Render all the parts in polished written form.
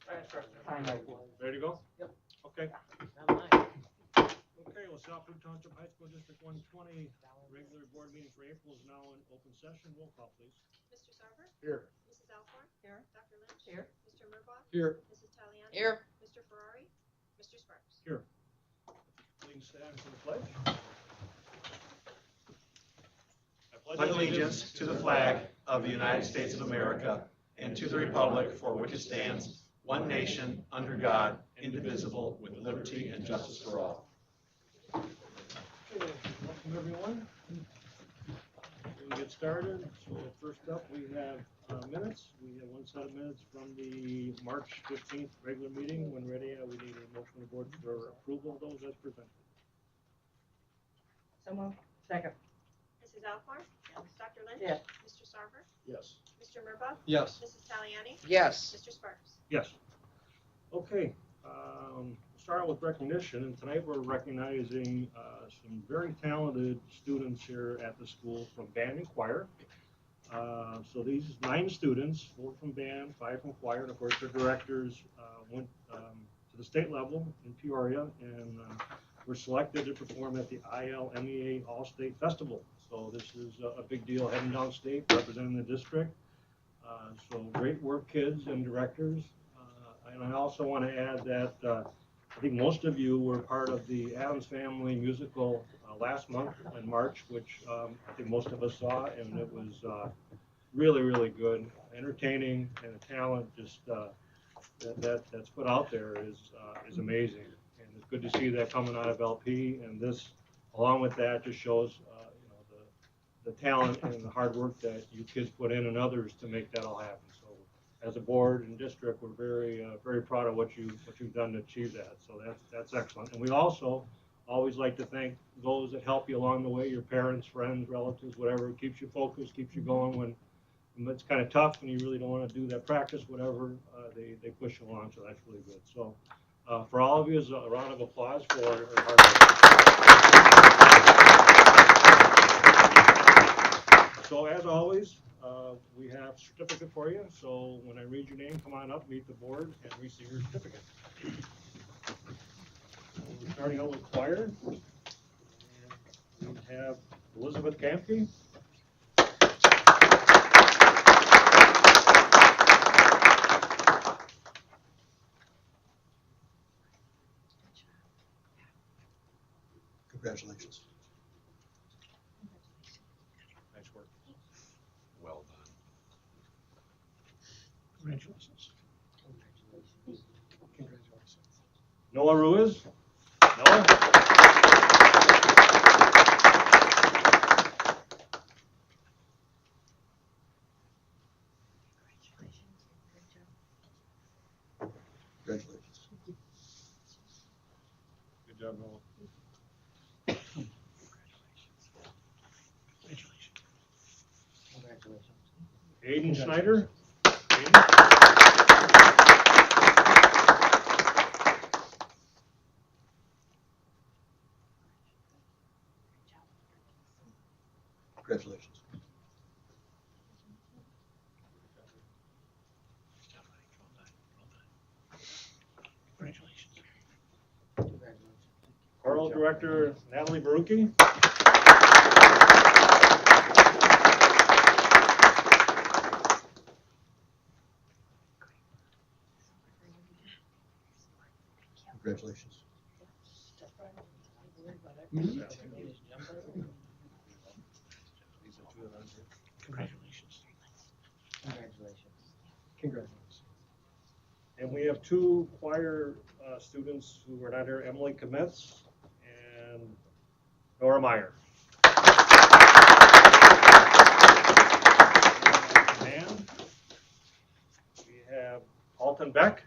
Ready to go? Yep. Okay. Not mine. Okay, LaSalle-Peru Township High School District 120 regular board meeting for April is now in open session. Roll call, please. Mr. Sarver? Here. Mrs. Alcorn? Here. Dr. Lynch? Here. Mr. Murbaugh? Here. Mrs. Taliani? Here. Mr. Ferrari? Mr. Sparks? Here. Please stand for the pledge. I pledge allegiance to the flag of the United States of America and to the republic for which it stands, one nation, under God, indivisible, with liberty and justice for all. Okay, welcome everyone. We can get started. So first up, we have minutes. We have one set of minutes from the March 15th regular meeting. When ready, we need a motion of the board for approval of those as presented. So moved. Second. Mrs. Alcorn? Yes. Dr. Lynch? Yes. Mr. Sarver? Yes. Mr. Murbaugh? Yes. Mrs. Taliani? Yes. Mr. Sparks? Yes. Okay. Start with recognition, and tonight we're recognizing some very talented students here at the school from band and choir. So these 9 students, 4 from band, 5 from choir, and of course their directors went to the state level in Peoria and were selected to perform at the ILMEA All-State Festival. So this is a big deal heading downstate, representing the district. So great work, kids and directors. And I also want to add that I think most of you were part of the Addams Family musical last month in March, which I think most of us saw, and it was really, really good, entertaining, and the talent just that's put out there is amazing. And it's good to see that coming out of LP, and this, along with that, just shows the talent and the hard work that you kids put in and others to make that all happen. So as a board and district, we're very proud of what you've done to achieve that. So that's excellent. And we also always like to thank those that help you along the way, your parents, friends, relatives, whatever. It keeps you focused, keeps you going when it's kind of tough and you really don't want to do that practice, whatever, they push you along. So that's really good. So for all of you, is a round of applause for our hard work. So as always, we have a certificate for you. So when I read your name, come on up, meet the board, and receive your certificate. We're starting out with choir. And we have Elizabeth Gamke. Congratulations. Nice work. Well done. Congratulations. Congratulations. Congratulations. Noah Ruiz. Noah. Congratulations. Good job, Noah. Congratulations. Aiden Schneider. Congratulations. Congratulations. Congratulations. Choral director Natalie Barucki. Congratulations. Congratulations. Congratulations. Congratulations. And we have 2 choir students who are not here, Emily Kometz and Nora Meyer. And we have Alton Beck.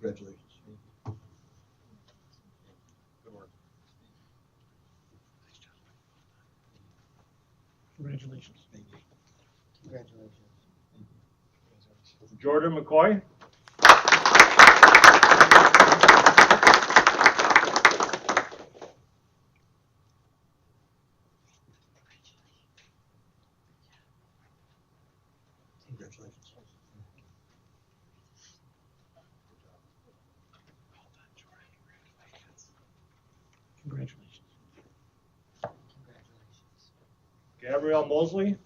Congratulations. Good work. Congratulations. Congratulations. Jordan McCoy. Congratulations. Congratulations. Congratulations. Gabrielle Mosley.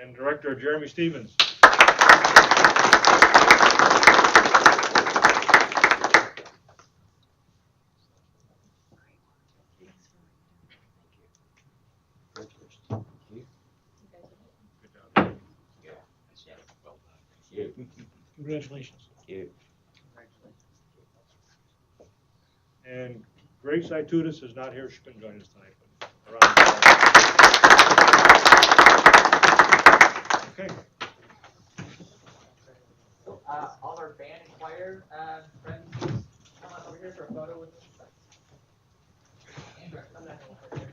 And Director Jeremy Stevens. Good job. Congratulations. Congratulations. And Grace Itutis is not here. She couldn't join us tonight. But okay. All our band and choir friends, come on over here for a photo with us. Andrew, come back over here.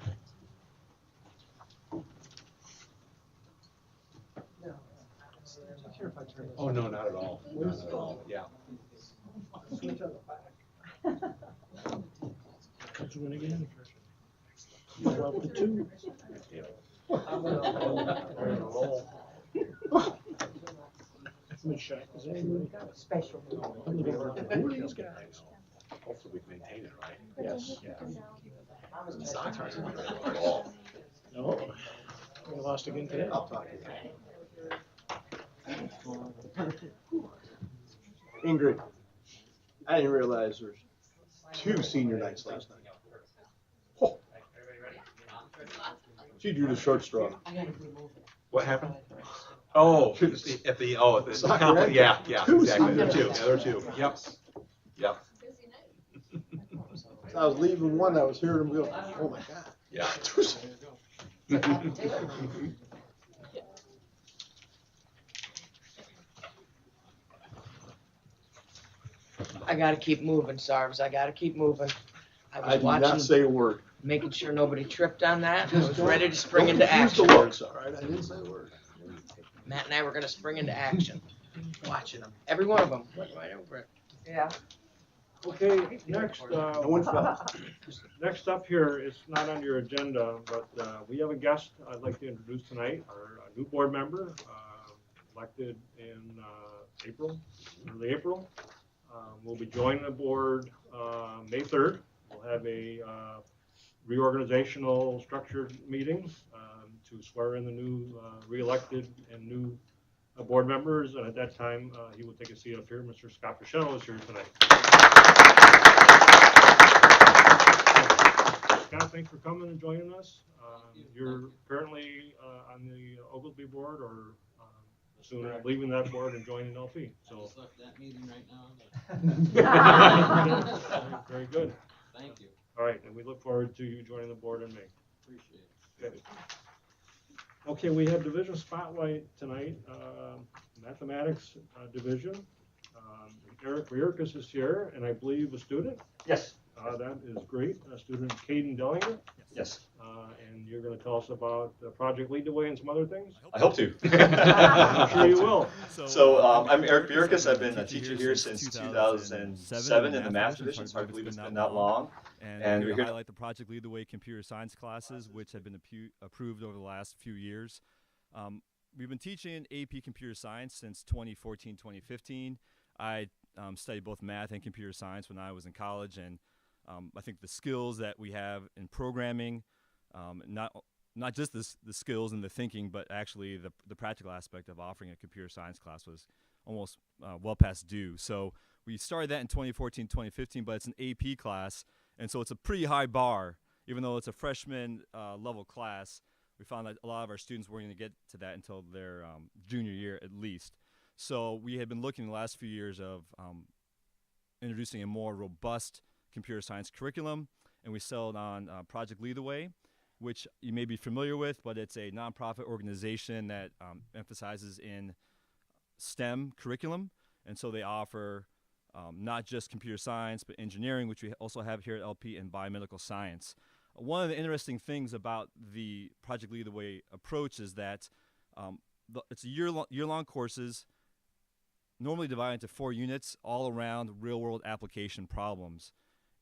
Oh, no, not at all. Not at all. Yeah. Comes win again. You dropped the two. How much shot is that? Special. Who are these guys? Hopefully we've maintained it, right? Yes. The Sox aren't doing very well at all. No. We lost again today. I'll talk to you. Ingrid, I didn't realize there's 2 senior nights last night. Oh. She drew the short straw. What happened? Oh, at the Soccer, complex. right? Yeah, Two exactly. There are seniors. two. Yeah, there are two. Yep. Yep. So I was leaving one, I was hearing them go, oh my God. Yeah. I gotta keep moving, Sarves. I gotta keep moving. I I was did not watching, say a word. making sure nobody tripped on that. I Just was don't- ready to spring don't into confuse action. the words, all right? I didn't say a word. Matt and I were gonna spring into action. Watching them. Every one of them went right over it. Yeah. Okay, next, No one fell. next up here, it's not on your agenda, but we have a guest I'd like to introduce tonight, our new board member, elected in April, early April. Will be joining the board May 3rd. We'll have a reorganizational structured meeting to swear in the new re-elected and new board members, and at that time he will take a seat up here. Mr. Scott Picheno is here tonight. Scott, thanks for coming and joining us. You're currently on the Oglesby board, or soon leaving that board and joining LP. So Just left that meeting right now. very good. Thank you. All right, and we look forward to you joining the board in May. Appreciate it. Okay. Okay, we have division spotlight tonight. Mathematics division. Eric Riorkis is here, and I believe a student. Yes. That is great. Student Caden Dellinger. Yes. And you're going to tell us about Project Lead the Way and some other things. I hope to. I'm sure you will. So I'm Eric Bierkus. I've been a teacher here since 2007 in the math division. It's hard to believe it's been that long. And we're here to highlight the Project Lead the Way computer science classes, which have been approved over the last few years. We've been teaching AP computer science since 2014, 2015. I studied both math and computer science when I was in college, and I think the skills that we have in programming, not just the skills and the thinking, but actually the practical aspect of offering a computer science class was almost well past due. So we started that in 2014, 2015, but it's an AP class, and so it's a pretty high bar. Even though it's a freshman level class, we found that a lot of our students weren't going to get to that until their junior year at least. So we had been looking the last few years of introducing a more robust computer science curriculum, and we settled on Project Lead the Way, which you may be familiar with, but it's a nonprofit organization that emphasizes in STEM curriculum, and so they offer not just computer science, but engineering, which we also have here at LP, and biomedical science. One of the interesting things about the Project Lead the Way approach is that it's a year-long courses, normally divided into 4 units, all around real-world application problems.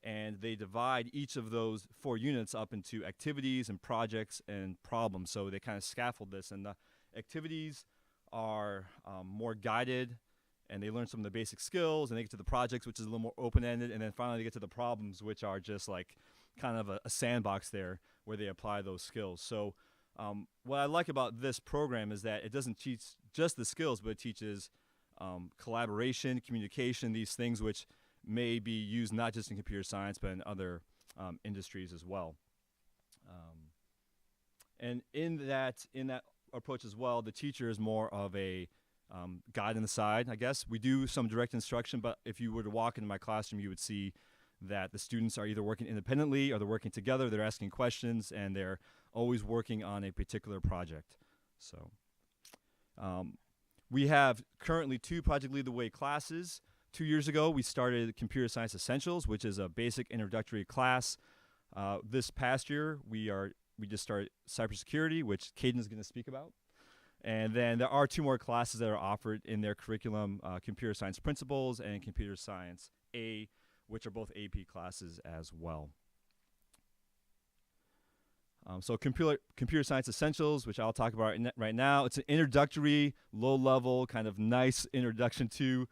and they divide each of those 4 units up into activities and projects and problems. So they kind of scaffold this, and the activities are more guided, and they learn some of the basic skills, and they get to the projects, which is a little more open-ended, and then finally they get to the problems, which are just like kind of a sandbox there where they apply those skills. So what I like about this program is that it doesn't teach just the skills, but it teaches collaboration, communication, these things which may be used not just in computer science, but in other industries as well. And in that approach as well, the teacher is more of a guide on the side, I guess. We do some direct instruction, but if you were to walk into my classroom, you would see that the students are either working independently or they're working together, they're asking questions, and they're always working on a particular project. So we have currently 2 Project Lead the Way classes. 2 years ago, we started Computer Science Essentials, which is a basic introductory class. This past year, we just started Cybersecurity, which Caden is going to speak about. And then there are 2 more classes that are offered in their curriculum, Computer Science Principles and Computer Science A, which are both AP classes as well. So Computer Science Essentials, which I'll talk about right now, it's an introductory, low-level, kind of nice introduction to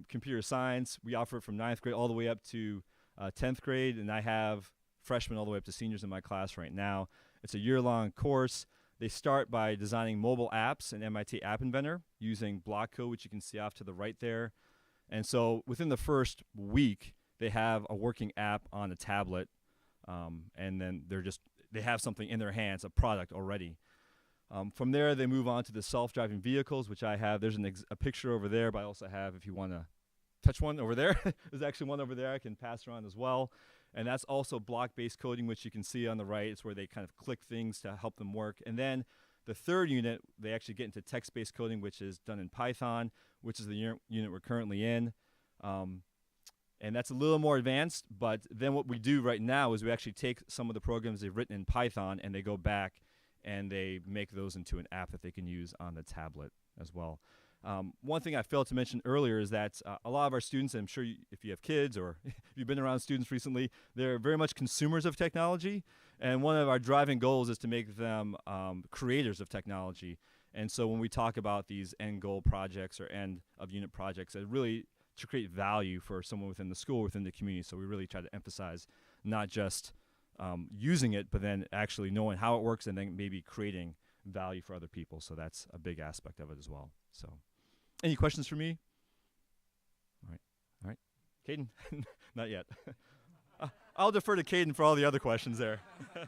computer science. We offer it from 9th grade all the way up to 10th grade, and I have freshmen all the way up to seniors in my class right now. It's a year-long course. They start by designing mobile apps in MIT App Inventor using block code, which you can see off to the right there. And so within the first week, they have a working app on a tablet, and then they have something in their hands, a product already. From there, they move on to the self-driving vehicles, which I have. There's a picture over there, but I also have, if you want to touch one over there, there's actually one over there I can pass around as well. And that's also block-based coding, which you can see on the right. It's where they kind of click things to help them work. And then the third unit, they actually get into text-based coding, which is done in Python, which is the unit we're currently in. And that's a little more advanced, but then what we do right now is we actually take some of the programs they've written in Python and they go back and they make those into an app that they can use on the tablet as well. One thing I failed to mention earlier is that a lot of our students, I'm sure if you have kids or if you've been around students recently, they're very much consumers of technology. And one of our driving goals is to make them creators of technology. And so when we talk about these end goal projects or end of unit projects, it really to create value for someone within the school, within the community. So we really try to emphasize not just using it, but then actually knowing how it works and then maybe creating value for other people. So that's a big aspect of it as well. So any questions for me? All right. Caden? Not yet. I'll defer to Caden for all the other questions there. All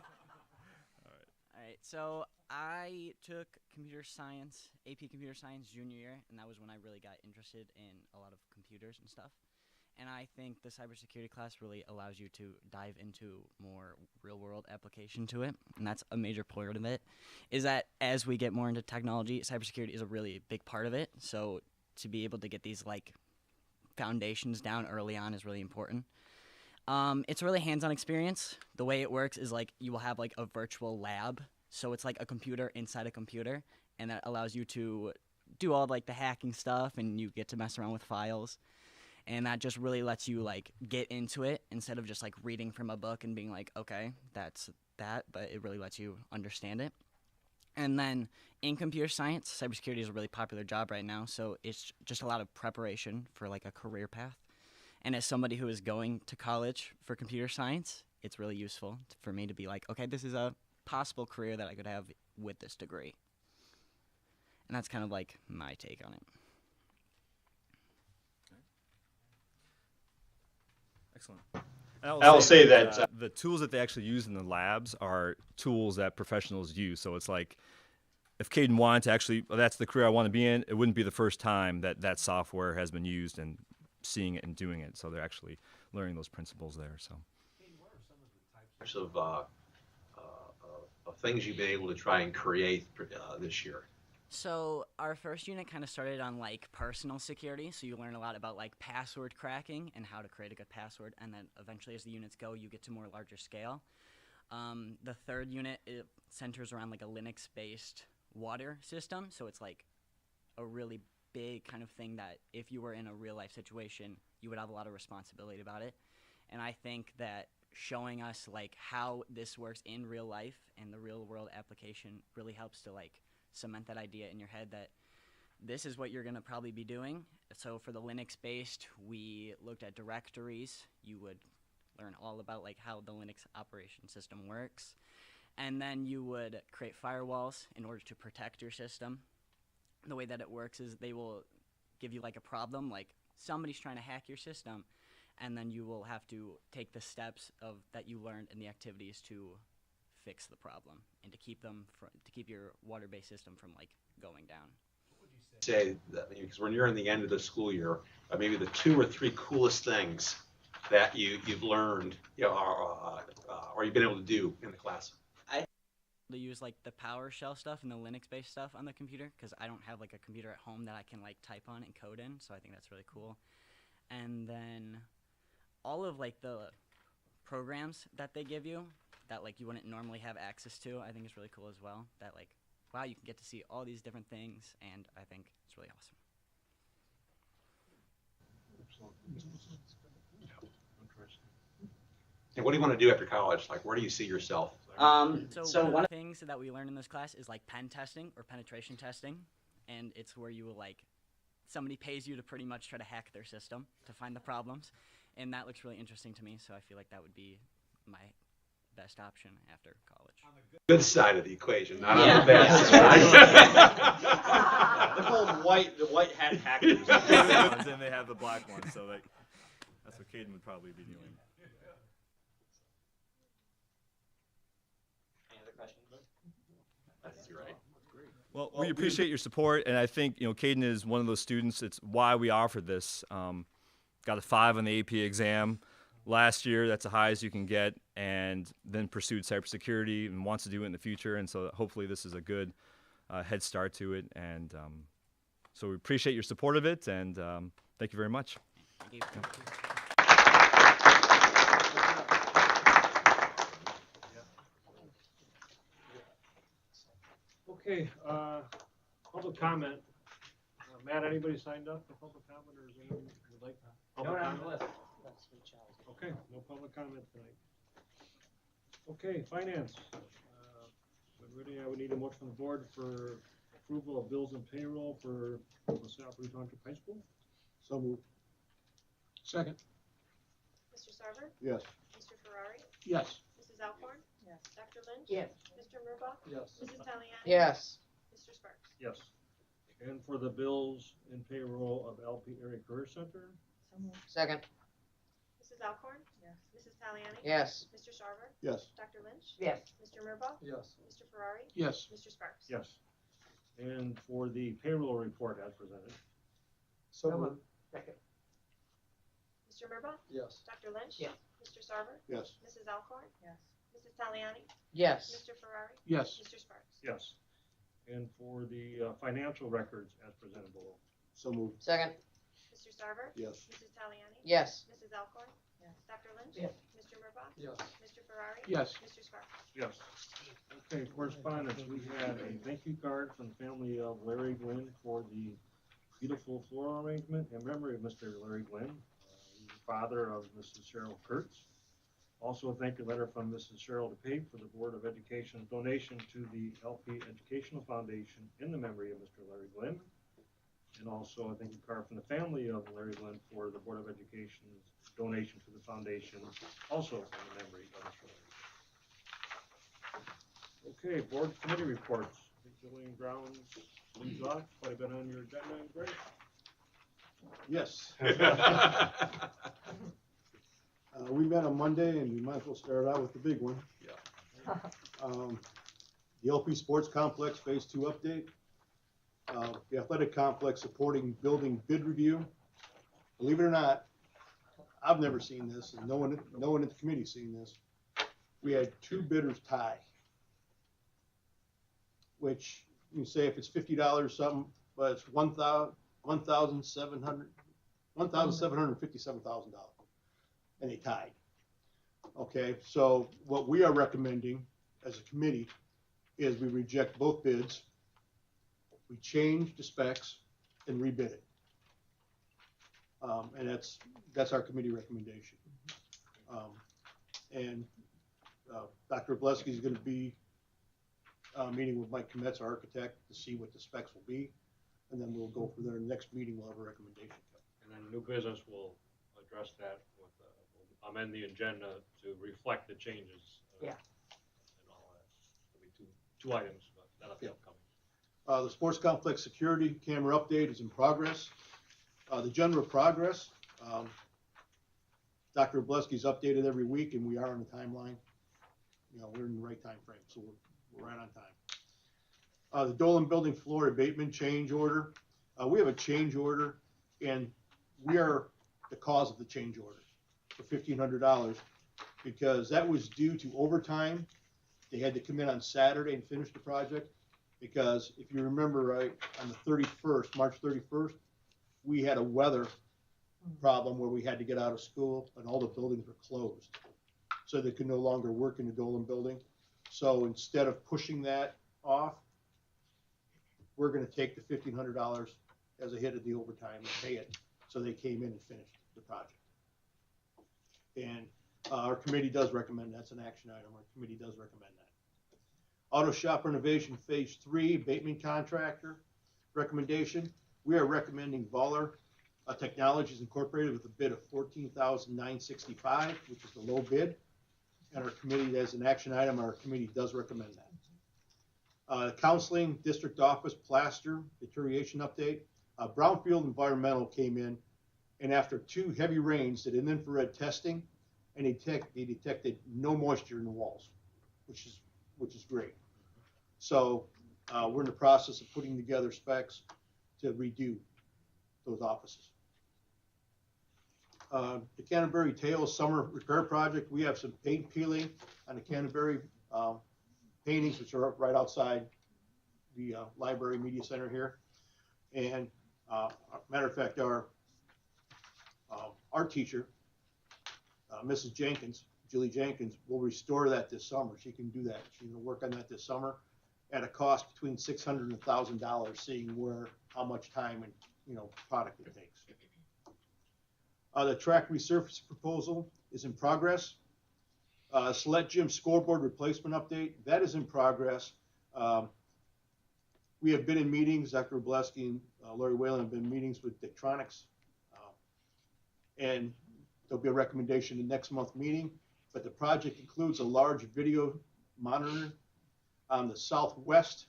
right, so I took AP Computer Science junior year, and that was when I really got interested in a lot of computers and stuff. And I think the cybersecurity class really allows you to dive into more real-world application to it, and that's a major part of it, is that as we get more into technology, cybersecurity is a really big part of it. So to be able to get these foundations down early on is really important. It's a really hands-on experience. The way it works is you will have a virtual lab. So it's like a computer inside a computer, and that allows you to do all the hacking stuff, and you get to mess around with files. And that just really lets you get into it instead of just reading from a book and being okay, that's that, but it really lets you understand it. And then in computer science, cybersecurity is a really popular job right now, so it's just a lot of preparation for a career path. And as somebody who is going to college for computer science, it's really useful for me to be okay, this is a possible career that I could have with this degree. And that's kind of my take on it. Excellent. I will say that the tools that they actually use in the labs are tools that professionals use. So it's if Caden wanted to actually, that's the career I want to be in, it wouldn't be the first time that software has been used and seeing it and doing it. So they're actually learning those principles there. So, What are some of the types of things you've been able to try and create this year? So our first unit kind of started on personal security. So you learn a lot about password cracking and how to create a good password. And then eventually as the units go, you get to more larger scale. The third unit, it centers around a Linux-based water system. So it's a really big kind of thing that if you were in a real life situation, you would have a lot of responsibility about it. And I think that showing us like how this works in real life and the real world application really helps to like cement that idea in your head that this is what you're going to probably be doing. So for the Linux based, we looked at directories. You would learn all about like how the Linux operation system works. And then you would create firewalls in order to protect your system. The way that it works is they will give you like a problem, like somebody's trying to hack your system, and then you will have to take the steps of that you learned in the activities to fix the problem and to keep your water-based system from like going down. Say that, because when you're in the end of the school year, maybe the 2 or 3 coolest things that you've learned, or you've been able to do in the class. To use like the PowerShell stuff and the Linux-based stuff on the computer, because I don't have like a computer at home that I can like type on and code in, so I think that's really cool. And then all of like the programs that they give you that like you wouldn't normally have access to, I think is really cool as well. That like, wow, you can get to see all these different things, and I think it's really awesome. And what do you want to do after college? Like, where do you see yourself? So one of the things that we learned in this class is like pen testing or penetration testing, and it's where you will like, somebody pays you to pretty much try to hack their system to find the problems, and that looks really interesting to me, so I feel like that would be my best option after college. On the good side of the equation, not on Yeah. the bad side. They're called the white hat hackers. And then they have the black ones, so like, that's what Caden would probably be doing. Any other questions? That's right. Well, we appreciate your support, and I think Caden is one of those students. It's why we offered this. Got a 5 on the AP exam last year. That's the highest you can get, and then pursued cybersecurity and wants to do it in the future. And so hopefully this is a good head start to it. And so we appreciate your support of it, and thank you very much. Thank you. Okay, public comment. Matt, anybody signed up for public comment, or is anyone who would like public comment? Okay, no public comment tonight. Okay, finance. When ready, I would need a motion from the board for approval of bills and payroll for LaSalle-Peru Township High School. So moved. Second. Mr. Sarver? Yes. Mr. Ferrari? Yes. Mrs. Alcorn? Yes. Dr. Lynch? Yes. Mr. Murbaugh? Yes. Mrs. Taliani? Yes. Mr. Sparks? Yes. And for the bills and payroll of LP Area Career Center. Second. Mrs. Alcorn? Yes. Mrs. Taliani? Yes. Mr. Sarver? Yes. Dr. Lynch? Yes. Mr. Murbaugh? Yes. Mr. Ferrari? Yes. Mr. Sparks? Yes. And for the payroll report as presented. So moved. Second. Mr. Murbaugh? Yes. Dr. Lynch? Yes. Mr. Sarver? Yes. Mrs. Alcorn? Yes. Mrs. Taliani? Yes. Mr. Ferrari? Yes. Mr. Sparks? Yes. And for the financial records as presented below. So moved. Second. Mr. Sarver? Yes. Mrs. Taliani? Yes. Mrs. Alcorn? Yes. Dr. Lynch? Yes. Mr. Murbaugh? Yes. Mr. Ferrari? Yes. Mr. Sparks? Yes. Okay, correspondence. We had a thank you card from the family of Larry Glynn for the beautiful floral arrangement in memory of Mr. Larry Glynn, the father of Mrs. Cheryl Kurtz. Also, a thank you letter from Mrs. Cheryl DePape for the Board of Education's donation to the LP Educational Foundation in the memory of Mr. Larry Glynn. And also a thank you card from the family of Larry Glynn for the Board of Education's donation to the foundation, also in the memory of Mr. Larry. Okay, board committee reports. I think Julian Grounds leads off. Quite a bit on your agenda, Greg. Yes. We met on Monday, and we might as well start out with the big one. Yeah. The LP Sports Complex Phase 2 update. The athletic complex supporting building bid review. Believe it or not, I've never seen this, and no one at the committee's seen this. We had 2 bidders tie, which you say if it's $50 something, but it's $1,757,000, and they tied. Okay, so what we are recommending as a committee is we reject both bids, we change the specs, and rebid it. And that's our committee recommendation. And Dr. Obleski is going to be meeting with Mike Kometz, our architect, to see what the specs will be. And then we'll go from there. Next meeting, we'll have a recommendation. And then new business will address that with, we'll amend the agenda to reflect the changes. Yeah. And all that. There'll be two items, but that'll be upcoming. The sports complex security camera update is in progress. The general progress, Dr. Obleski's updated every week, and we are on the timeline. You know, we're in the right time frame, so we're right on time. The Dolan building floor abatement change order. We have a change order, and we are the cause of the change order for $1,500 because that was due to overtime. They had to come in on Saturday and finish the project because if you remember right, on the 31st, March 31st, we had a weather problem where we had to get out of school and all the buildings were closed. So they could no longer work in the Dolan building. So instead of pushing that off, we're going to take the $1,500 as a hit of the overtime and pay it. So they came in and finished the project. And our committee does recommend, that's an action item, our committee does recommend that. Auto shop renovation phase 3, abatement contractor recommendation. We are recommending Voller Technologies Incorporated with a bid of $14,965, which is the low bid. And our committee, as an action item, our committee does recommend that. Counseling district office plaster deterioration update. Brownfield Environmental came in, and after 2 heavy rains, did an infrared testing, and they detected no moisture in the walls, which is great. So we're in the process of putting together specs to redo those offices. The Canterbury Tales Summer Repair Project, we have some paint peeling on the Canterbury paintings, which are right outside the Library Media Center here. And matter of fact, our art teacher, Mrs. Jenkins, Julie Jenkins, will restore that this summer. She can do that. She's going to work on that this summer at a cost between $600 and $1,000, seeing how much time and product it takes. The track resurface proposal is in progress. Select Gym scoreboard replacement update, that is in progress. We have been in meetings, Dr. Obleski and Lori Whalen have been in meetings with Daktronics, and there'll be a recommendation in next month's meeting, but the project includes a large video monitor on the southwest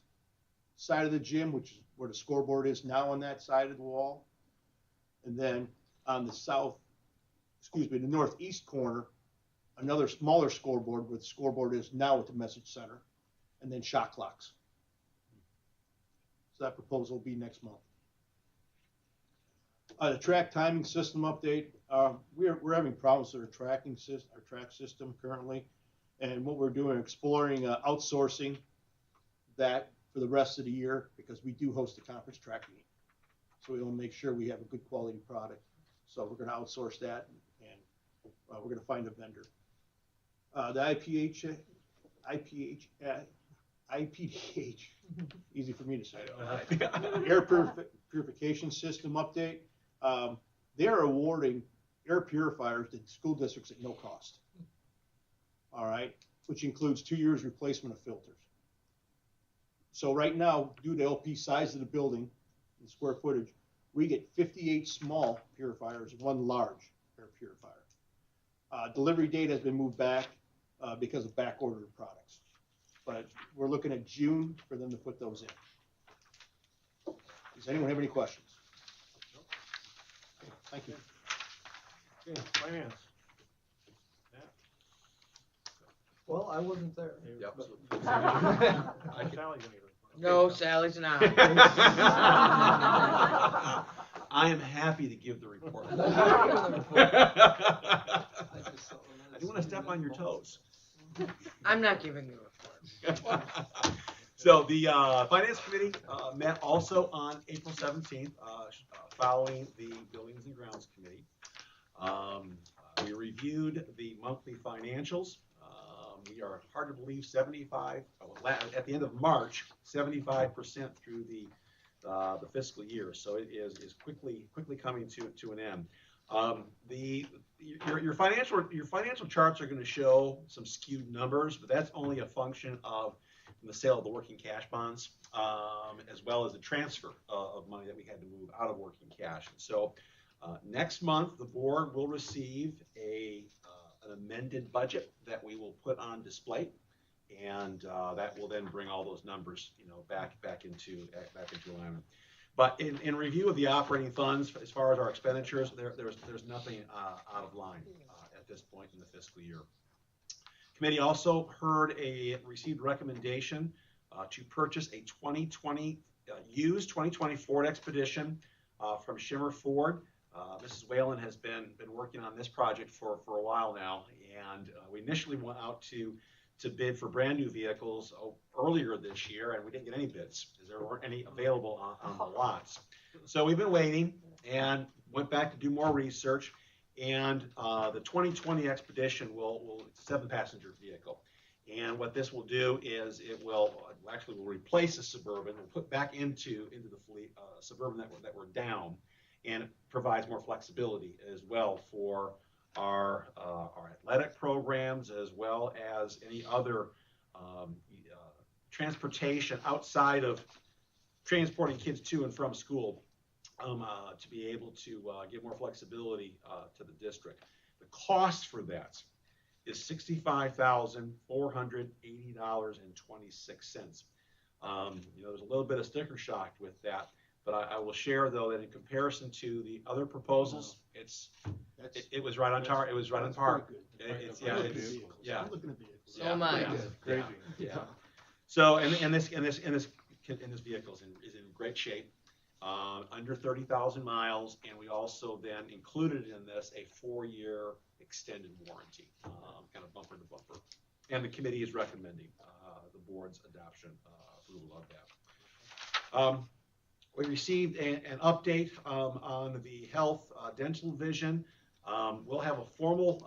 side of the gym, which is where the scoreboard is now on that side of the wall. And then on the the northeast corner, another smaller scoreboard where the scoreboard is now at the message center, and then shot clocks. So that proposal will be next month. The track timing system update. We're having problems with our track system currently, and what we're doing, exploring outsourcing that for the rest of the year because we do host a conference track meet. So we want to make sure we have a good quality product. So we're going to outsource that, and we're going to find a vendor. The IPDH, easy for me to say. Air purification system update. They are awarding air purifiers to school districts at no cost. All right, which includes 2 years replacement of filters. So right now, due to LP size of the building and square footage, we get 58 small purifiers, 1 large air purifier. Delivery date has been moved back because of back ordered products. But we're looking at June for them to put those in. Does anyone have any questions? Okay, thank you. Okay, finance. Well, I wasn't there. Yep. Sally's gonna give it. No, Sally's not. I am happy to give the report. I don't want to step on your toes. I'm not giving you a report. So the Finance Committee met also on April 17th, following the Buildings and Grounds Committee. We reviewed the monthly financials. We are hard to believe 75, at the end of March, 75% through the fiscal year. So it is quickly coming to an end. Your financial charts are going to show some skewed numbers, but that's only a function of the sale of the working cash bonds, as well as the transfer of money that we had to move out of working cash. And so next month, the board will receive an amended budget that we will put on display, and that will then bring all those numbers, back into alignment. But in review of the operating funds, as far as our expenditures, there's nothing out of line at this point in the fiscal year. Committee also received recommendation to purchase a 2020 used 2020 Ford Expedition from Shimmer Ford. Mrs. Whalen has been working on this project for a while now, and we initially went out to bid for brand new vehicles earlier this year, and we didn't get any bids because there weren't any available on the lots. So we've been waiting and went back to do more research, and the 2020 Expedition it's a 7-passenger vehicle. And what this will do is it will replace a Suburban and put back into the fleet Suburban that we're down, and it provides more flexibility as well for our athletic programs, as well as any other transportation outside of transporting kids to and from school, to be able to give more flexibility to the district. The cost for that is $65,480.26. There's a little bit of sticker shock with that, but I will share though that in comparison to the other proposals, it was right on target. It was right on par. I'm looking at vehicles. So am I. Crazy. Yeah. So and this vehicle is in great shape, under 30,000 miles, and we also then included in this a 4-year extended warranty, kind of bumper to bumper. And the committee is recommending the board's approval of that. We received an update on the health, dental, vision. We'll have a formal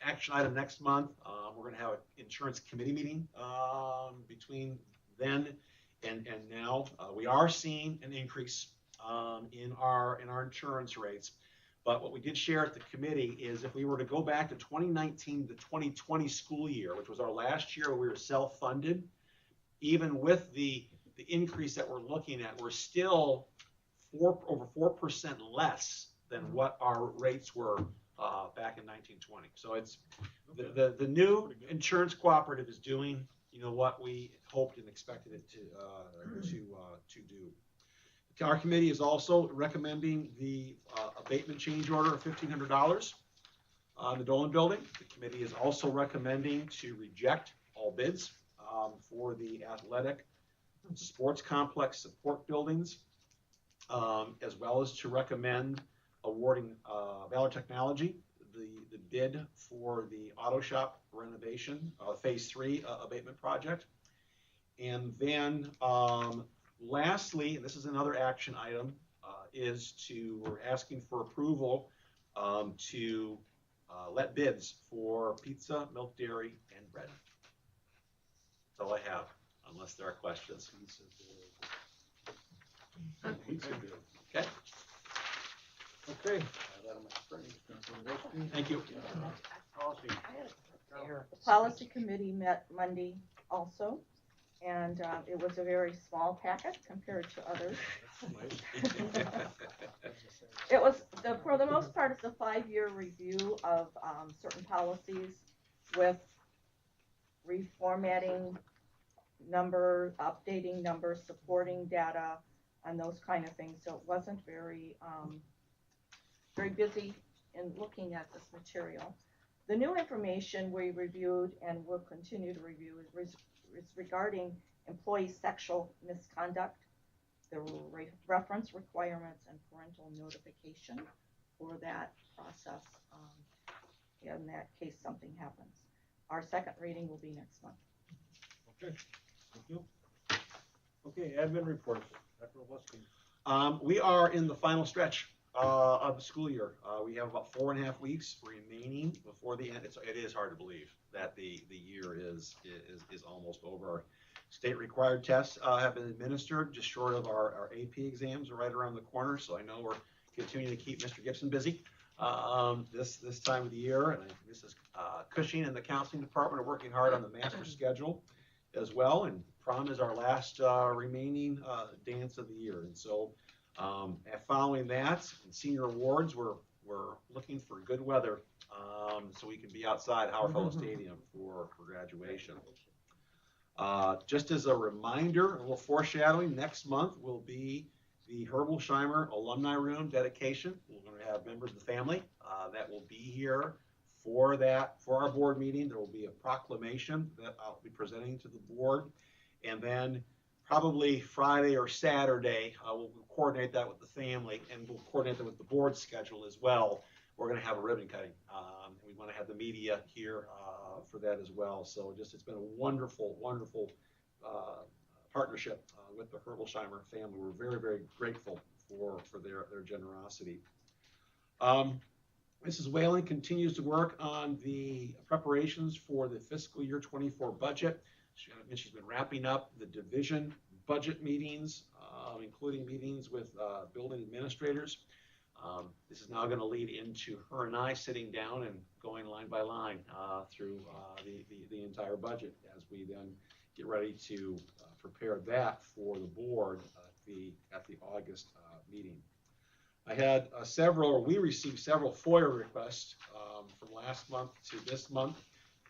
action item next month. We're going to have an insurance committee meeting between then and now. We are seeing an increase in our insurance rates. But what we did share at the committee is if we were to go back to 2019 to 2020 school year, which was our last year where we were self-funded, even with the increase that we're looking at, we're still over 4% less than what our rates were back in 1920. So it's the new insurance cooperative is doing what we hoped and expected it to do. Our committee is also recommending the abatement change order of $1,500 on the Dolan building. The committee is also recommending to reject all bids for the athletic sports complex support buildings, as well as to recommend awarding Valor Technology the bid for the auto shop renovation, phase 3 abatement project. And then lastly, and this is another action item, we're asking for approval to let bids for pizza, milk, dairy, and bread. That's all I have, unless there are questions. Okay. Okay. Thank you. The policy committee met Monday also, and it was a very small packet compared to others. It was, for the most part, it's a 5-year review of certain policies with reformatting numbers, updating numbers, supporting data, and those kind of things. So it wasn't very busy in looking at this material. The new information we reviewed and will continue to review is regarding employee sexual misconduct, the reference requirements, and parental notification for that process in that case something happens. Our second reading will be next month. Okay, thank you. Okay, admin reports. Dr. Wolski. We are in the final stretch of the school year. We have about 4.5 weeks remaining before the end. It is hard to believe that the year is almost over. State required tests have been administered, just short of our AP exams are right around the corner. So I know we're continuing to keep Mr. Gibson busy this time of the year. And Mrs. Cushing and the counseling department are working hard on the master schedule as well. And prom is our last remaining dance of the year. And so following that, and senior awards, we're looking for good weather so we can be outside Howard Fellow Stadium for graduation. Just as a reminder, a little foreshadowing, next month will be the Herbolsheimer Alumni Room dedication. We're going to have members of the family that will be here for our board meeting. There will be a proclamation that I'll be presenting to the board. And then probably Friday or Saturday, we'll coordinate that with the family, and we'll coordinate that with the board schedule as well. We're going to have a ribbon cutting. And we want to have the media here for that as well. So it's been a wonderful, wonderful partnership with the Herbolsheimer family. We're very, very grateful for their generosity. Mrs. Whalen continues to work on the preparations for the fiscal year 24 budget. She's been wrapping up the division budget meetings, including meetings with building administrators. This is now going to lead into her and I sitting down and going line by line through the entire budget as we then get ready to prepare that for the board at the August meeting. We received several FOIA requests from last month to this month.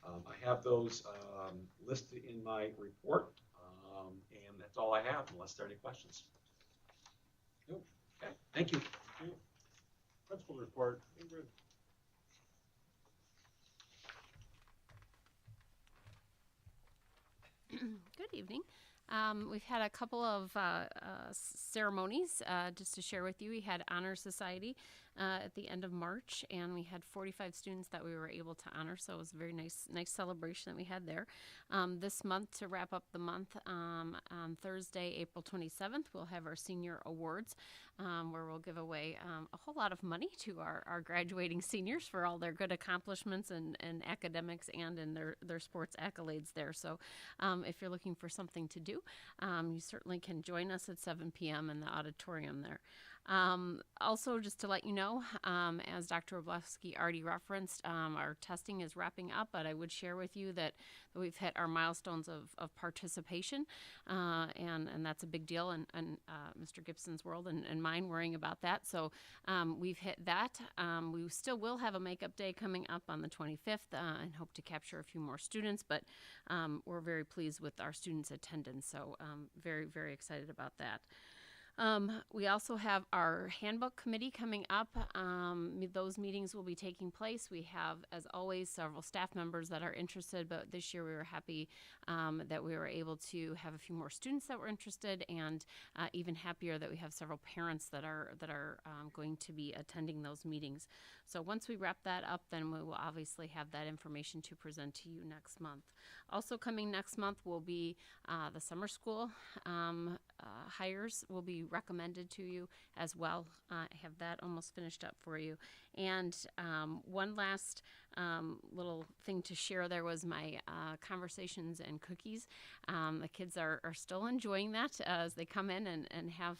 I have those listed in my report, and that's all I have unless there are any questions. Okay, thank you. Principal report, Ingrid. Good evening. We've had a couple of ceremonies just to share with you. We had Honor Society at the end of March, and we had 45 students that we were able to honor, so it was a very nice celebration that we had there. This month, to wrap up the month, on Thursday, April 27th, we'll have our senior awards, where we'll give away a whole lot of money to our graduating seniors for all their good accomplishments in academics and in their sports accolades there. So if you're looking for something to do, you certainly can join us at 7 p.m. in the auditorium there. Also, just to let you know, as Dr. Oblewski already referenced, our testing is wrapping up, but I would share with you that we've hit our milestones of participation, and that's a big deal in Mr. Gibson's world and mine, worrying about that. So we've hit that. We still will have a makeup day coming up on the 25th and hope to capture a few more students, but we're very pleased with our students' attendance, so very, very excited about that. We also have our handbook committee coming up. Those meetings will be taking place. We have, as always, several staff members that are interested, but this year we were happy that we were able to have a few more students that were interested, and even happier that we have several parents that are going to be attending those meetings. So once we wrap that up, then we will obviously have that information to present to you next month. Also coming next month will be the summer school hires will be recommended to you as well. I have that almost finished up for you. And one last little thing to share there was my conversations and cookies. The kids are still enjoying that as they come in and have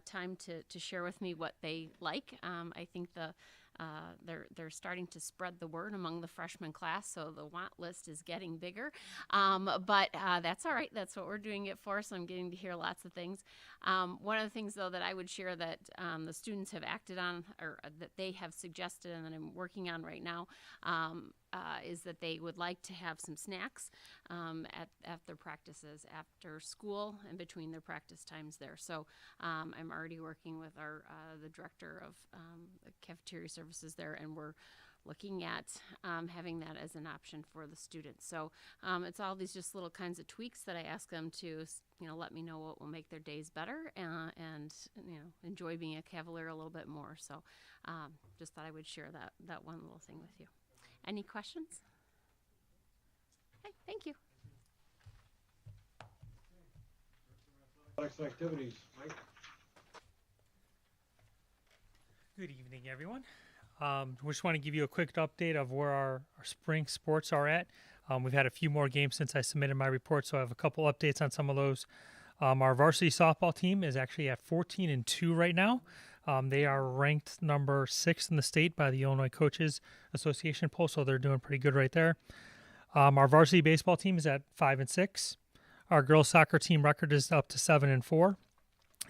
time to share with me what they like. I think they're starting to spread the word among the freshman class, so the want list is getting bigger. But that's all right. That's what we're doing it for, so I'm getting to hear lots of things. One of the things, though, that I would share that the students have acted on, or that they have suggested and that I'm working on right now, is that they would like to have some snacks at their practices after school and between their practice times there. So I'm already working with the director of the cafeteria services there, and we're looking at having that as an option for the students. So it's all these just little kinds of tweaks that I ask them to, let me know what will make their days better and enjoy being a Cavalier a little bit more. So just thought I would share that one little thing with you. Any questions? Okay, thank you. Athletics activities, Mike. Good evening, everyone. We just want to give you a quick update of where our spring sports are at. We've had a few more games since I submitted my report, so I have a couple updates on some of those. Our varsity softball team is actually at 14-2 right now. They are ranked number 6 in the state by the Illinois Coaches Association poll, so they're doing pretty good right there. Our varsity baseball team is at 5-6. Our girls soccer team record is up to 7-4.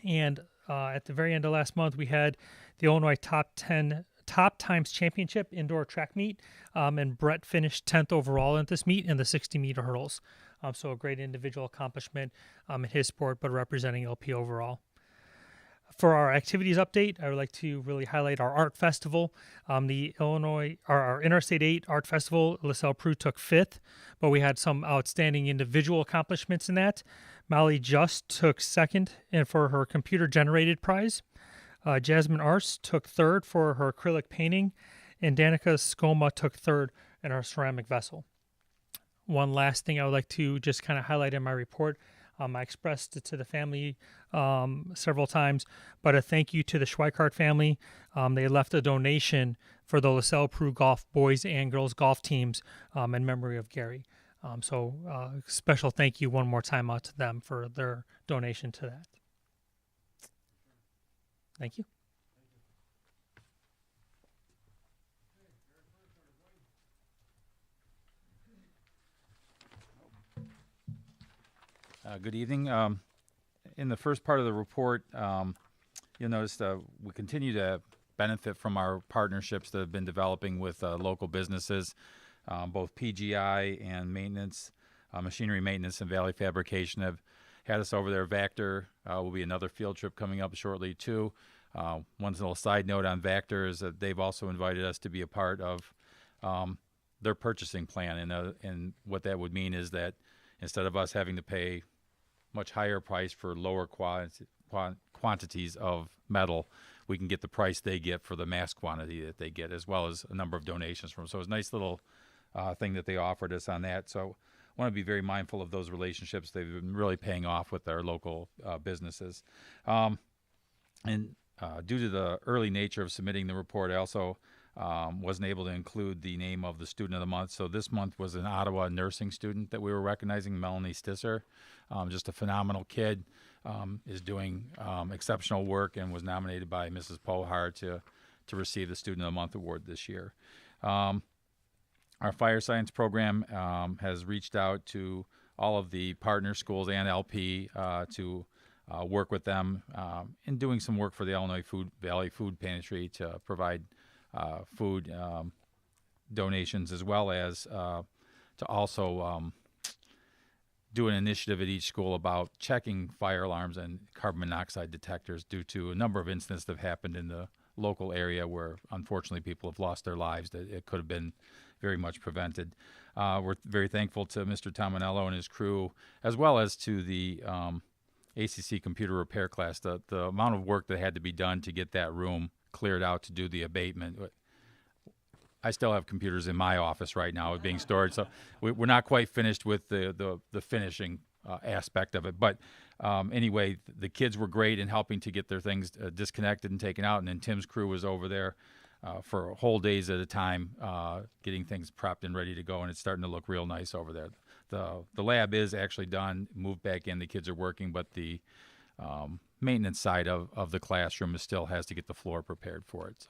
And at the very end of last month, we had the Illinois Top Times Championship indoor track meet, and Brett finished 10th overall at this meet in the 60-meter hurdles. So a great individual accomplishment in his sport, but representing LP overall. For our activities update, I would like to really highlight our art festival. Our Interstate 8 Art Festival, LaSalle-Peru took 5th, but we had some outstanding individual accomplishments in that. Molly Just took 2nd and for her computer-generated prize. Jasmine Arce took 3rd for her acrylic painting, and Danica Skoma took 3rd in her ceramic vessel. One last thing I would like to just kind of highlight in my report. I expressed it to the family several times, but a thank you to the Schweikart family. They left a donation for the LaSalle-Peru golf boys and girls golf teams in memory of Gary. So special thank you one more time out to them for their donation to that. Thank you. Good evening. In the first part of the report, you'll notice we continue to benefit from our partnerships that have been developing with local businesses, both PGI and maintenance, machinery maintenance and Valley Fabrication have had us over there. Vactor will be another field trip coming up shortly too. One little side note on Vactor is that they've also invited us to be a part of their purchasing plan, and what that would mean is that instead of us having to pay much higher price for lower quantities of metal, we can get the price they get for the mass quantity that they get, as well as a number of donations from them. So it's a nice little thing that they offered us on that. So I want to be very mindful of those relationships. They've been really paying off with our local businesses. And due to the early nature of submitting the report, I also wasn't able to include the name of the student of the month. So this month was an Ottawa nursing student that we were recognizing, Melanie Stisser. Just a phenomenal kid, is doing exceptional work and was nominated by Mrs. Pohar to receive the Student of the Month award this year. Our fire science program has reached out to all of the partner schools and LP to work with them in doing some work for the Illinois Valley Food Pantry to provide food donations, as well as to also do an initiative at each school about checking fire alarms and carbon monoxide detectors due to a number of incidents that have happened in the local area where unfortunately people have lost their lives that it could have been very much prevented. We're very thankful to Mr. Tominello and his crew, as well as to the ACC computer repair class. The amount of work that had to be done to get that room cleared out to do the abatement. I still have computers in my office right now being stored, so we're not quite finished with the finishing aspect of it. But anyway, the kids were great in helping to get their things disconnected and taken out, and then Tim's crew was over there for whole days at a time getting things prepped and ready to go, and it's starting to look real nice over there. The lab is actually done, moved back in, the kids are working, but the maintenance side of the classroom still has to get the floor prepared for it.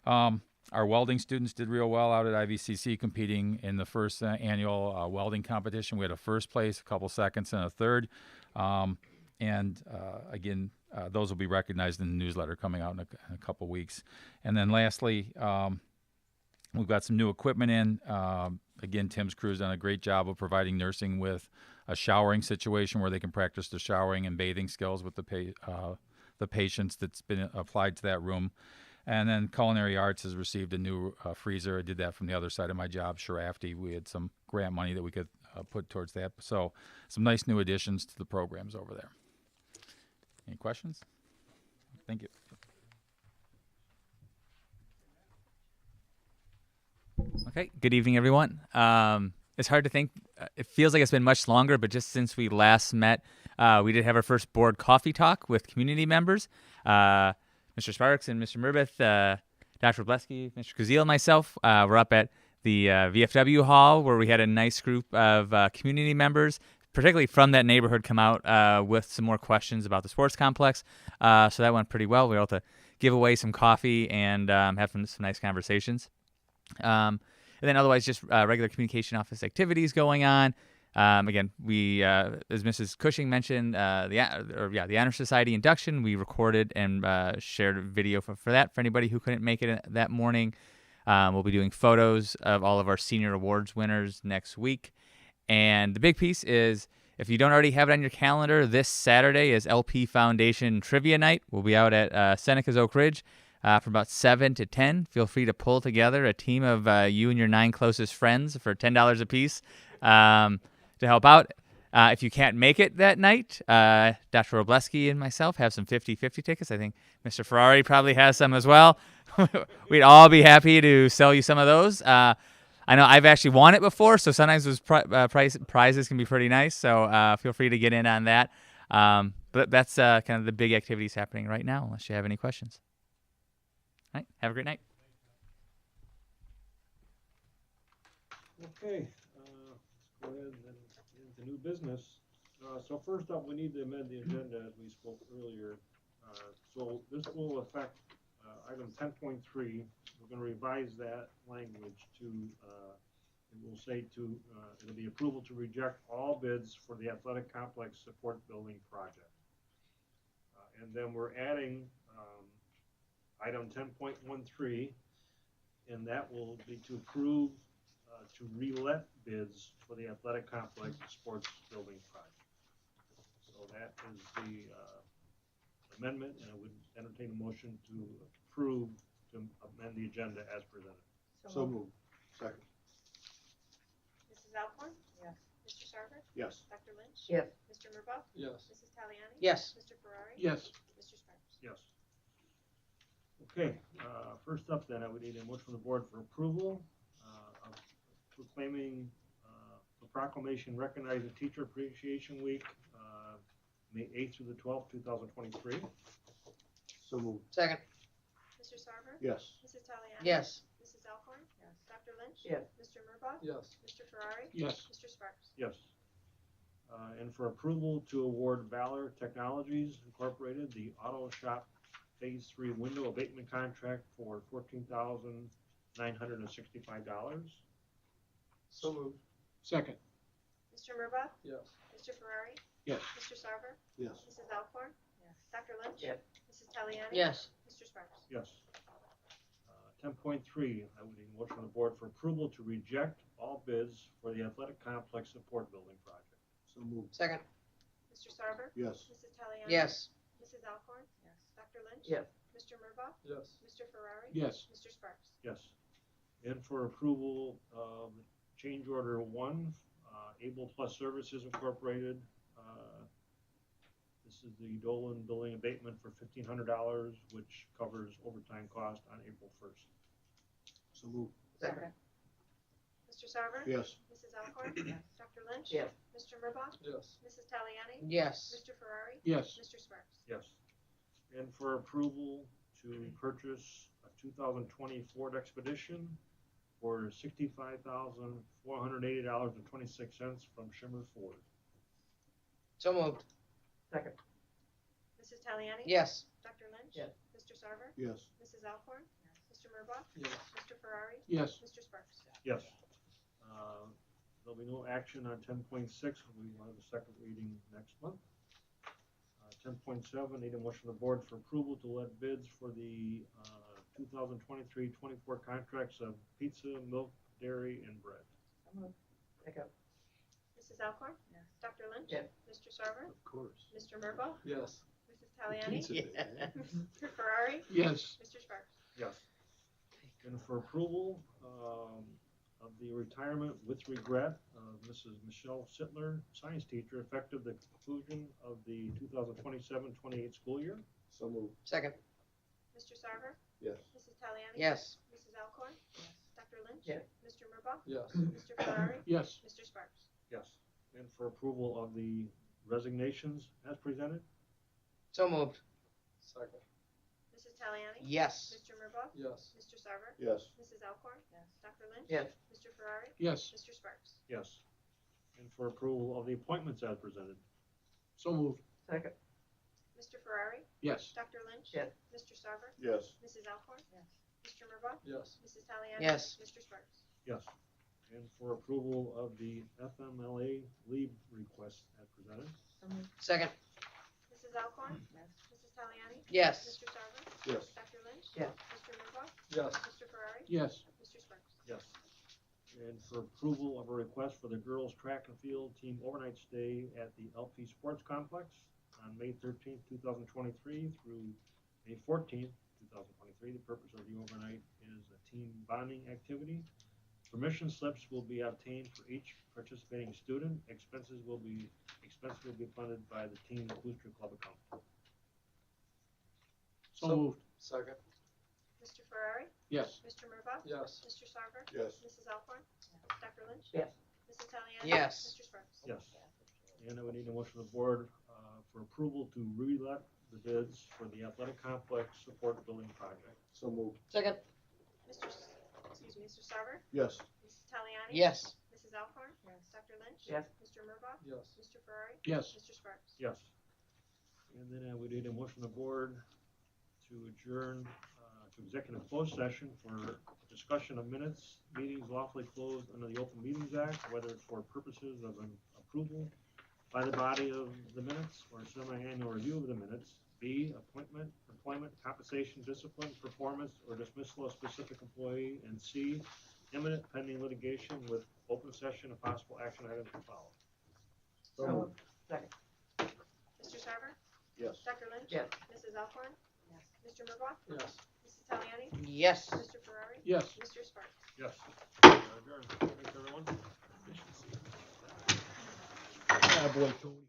So, our welding students did real well out at IVCC, competing in the first annual welding competition. We had a first place, a couple seconds, and a third. Again, those will be recognized in the newsletter coming out in a couple weeks. And then lastly, we've got some new equipment in. Again, Tim's crew's done a great job of providing nursing with a showering situation where they can practice the showering and bathing skills with the patients that's been applied to that room. And then Culinary Arts has received a new freezer. I did that from the other side of my job, Sharafty. We had some grant money that we could put towards that. So some nice new additions to the programs over there. Any questions? Thank you. Okay, good evening, everyone. It's hard to think. It feels like it's been much longer, but just since we last met, we did have our first board coffee talk with community members. Mr. Sparks and Mr. Murbeth, Dr. Blesky, Mr. Kazil, and myself were up at the VFW hall where we had a nice group of community members, particularly from that neighborhood, come out with some more questions about the sports complex. So that went pretty well. We were able to give away some coffee and have some nice conversations. And then otherwise, just regular communication office activities going on. Again, we, as Mrs. Cushing mentioned, the Honor Society induction, we recorded and shared a video for that for anybody who couldn't make it that morning. We'll be doing photos of all of our senior awards winners next week. And the big piece is, if you don't already have it on your calendar, this Saturday is LP Foundation Trivia Night. We'll be out at Seneca's Oak Ridge from about 7 to 10. Feel free to pull together a team of you and your 9 closest friends for $10 a piece to help out. If you can't make it that night, Dr. Robleski and myself have some 50-50 tickets. I think Mr. Ferrari probably has some as well. We'd all be happy to sell you some of those. I know I've actually won it before, so sometimes those prizes can be pretty nice. So feel free to get in on that. But that's kind of the big activities happening right now, unless you have any questions. All right, have a great night. Okay, let's go ahead and then into new business. So first up, we need to amend the agenda as we spoke earlier. So this will affect item 10.3. We're going to revise that language to, it will say it'll be approval to reject all bids for the athletic complex support building project. And then we're adding item 10.13, and that will be to approve to relet bids for the athletic complex sports building project. So that is the amendment, and I would entertain a motion to approve to amend the agenda as presented. So moved. Second. Mrs. Alcorn? Yes. Mr. Sarver? Yes. Dr. Lynch? Yes. Mr. Murbaugh? Yes. Mrs. Taliani? Yes. Mr. Ferrari? Yes. Mr. Sparks? Yes. Okay, first up then, I would need a motion from the board for approval of proclaiming the proclamation recognizing Teacher Appreciation Week, May 8th through the 12th, 2023. So moved. Second. Mr. Sarver? Yes. Mrs. Taliani? Yes. Mrs. Alcorn? Yes. Dr. Lynch? Yes. Mr. Murbaugh? Yes. Mr. Ferrari? Yes. Mr. Sparks? Yes. And for approval to award Valor Technologies Incorporated the Auto Shop Phase 3 window abatement contract for $14,965. So moved. Second. Mr. Murbaugh? Yes. Mr. Ferrari? Yes. Mr. Sarver? Yes. Mrs. Alcorn? Yes. Dr. Lynch? Yes. Mrs. Taliani? Yes. Mr. Sparks? Yes. 10.3, I would need a motion on the board for approval to reject all bids for the athletic complex support building project. So moved. Second. Mr. Sarver? Yes. Mrs. Taliani? Yes. Mrs. Alcorn? Yes. Dr. Lynch? Yes. Mr. Murbaugh? Yes. Mr. Ferrari? Yes. Mr. Sparks? Yes. And for approval of change order 1, Able Plus Services Incorporated. This is the Dolan Building Abatement for $1,500, which covers overtime cost on April 1st. So moved. Second. Mr. Sarver? Yes. Mrs. Alcorn? Yes. Dr. Lynch? Yes. Mr. Murbaugh? Yes. Mrs. Taliani? Yes. Mr. Ferrari? Yes. Mr. Sparks? Yes. And for approval to purchase a 2020 Ford Expedition for $65,480.26 from Shimmer Ford. So moved. Second. Mrs. Taliani? Yes. Dr. Lynch? Yes. Mr. Sarver? Yes. Mrs. Alcorn? Mr. Murbaugh? Yes. Mr. Ferrari? Yes. Mr. Sparks? Yes. There'll be no action on 10.6. We will have a second reading next month. 10.7, need a motion of the board for approval to let bids for the 2023-24 contracts of pizza, milk, dairy, and bread. So moved. Second. Mrs. Alcorn? Yes. Dr. Lynch? Yes. Mr. Sarver? Of course. Mr. Murbaugh? Yes. Mrs. Taliani? Pizza day, eh? Mr. Ferrari? Yes. Mr. Sparks? Yes. And for approval of the retirement with regret of Mrs. Michelle Sittler, science teacher, effective the conclusion of the 2027-28 school year. So moved. Second. Mr. Sarver? Yes. Mrs. Taliani? Yes. Mrs. Alcorn? Yes. Dr. Lynch? Yes. Mr. Murbaugh? Yes. Mr. Ferrari? Yes. Mr. Sparks? Yes. And for approval of the resignations as presented. So moved. Second. Mrs. Taliani? Yes. Mr. Murbaugh? Yes. Mr. Sarver? Yes. Mrs. Alcorn? Yes. Dr. Lynch? Yes. Mr. Ferrari? Yes. Mr. Sparks? Yes. And for approval of the appointments as presented. So moved. Second. Mr. Ferrari? Yes. Dr. Lynch? Yes. Mr. Sarver? Yes. Mrs. Alcorn? Yes. Mr. Murbaugh? Yes. Mrs. Taliani? Yes. Mr. Sparks? Yes. And for approval of the FMLA leave request as presented. So moved. Second. Mrs. Alcorn? Yes. Mrs. Taliani? Yes. Mr. Sarver? Yes. Dr. Lynch? Yes. Mr. Murbaugh? Yes. Mr. Ferrari? Yes. Mr. Sparks? Yes. And for approval of a request for the girls' track and field team overnight stay at the LP Sports Complex on May 13th, 2023 through May 14th, 2023. The purpose of the overnight is a team bonding activity. Permission slips will be obtained for each participating student. Expenses will be funded by the team booster club account. So moved. Second. Mr. Ferrari? Yes. Mr. Murbaugh? Yes. Mr. Sarver? Yes. Mrs. Alcorn? Dr. Lynch? Yes. Mrs. Taliani? Yes. Mr. Sparks? Yes. And I would need a motion of the board for approval to relet the bids for the athletic complex support building project. So moved. Second. Mr. Sarver? Yes. Mrs. Taliani? Yes. Mrs. Alcorn? Yes. Dr. Lynch? Yes. Mr. Murbaugh? Yes. Mr. Ferrari? Yes. Mr. Sparks? Yes. And then we need a motion of the board to adjourn to executive closed session for discussion of minutes, meetings lawfully closed under the Open Meetings Act, whether it's for purposes of an approval by the body of the minutes or semi-annual review of the minutes. B, appointment, employment, compensation, discipline, performance, or dismissal of specific employee. And C, imminent pending litigation with open session and possible action items to follow. So moved. Second. Mr. Sarver? Yes. Dr. Lynch? Yes. Mrs. Alcorn? Yes. Mr. Murbaugh? Yes. Mrs. Taliani? Yes. Mr. Ferrari? Yes. Mr. Sparks? Yes. Adjourned. Thanks, everyone. Ah, boy, Tony.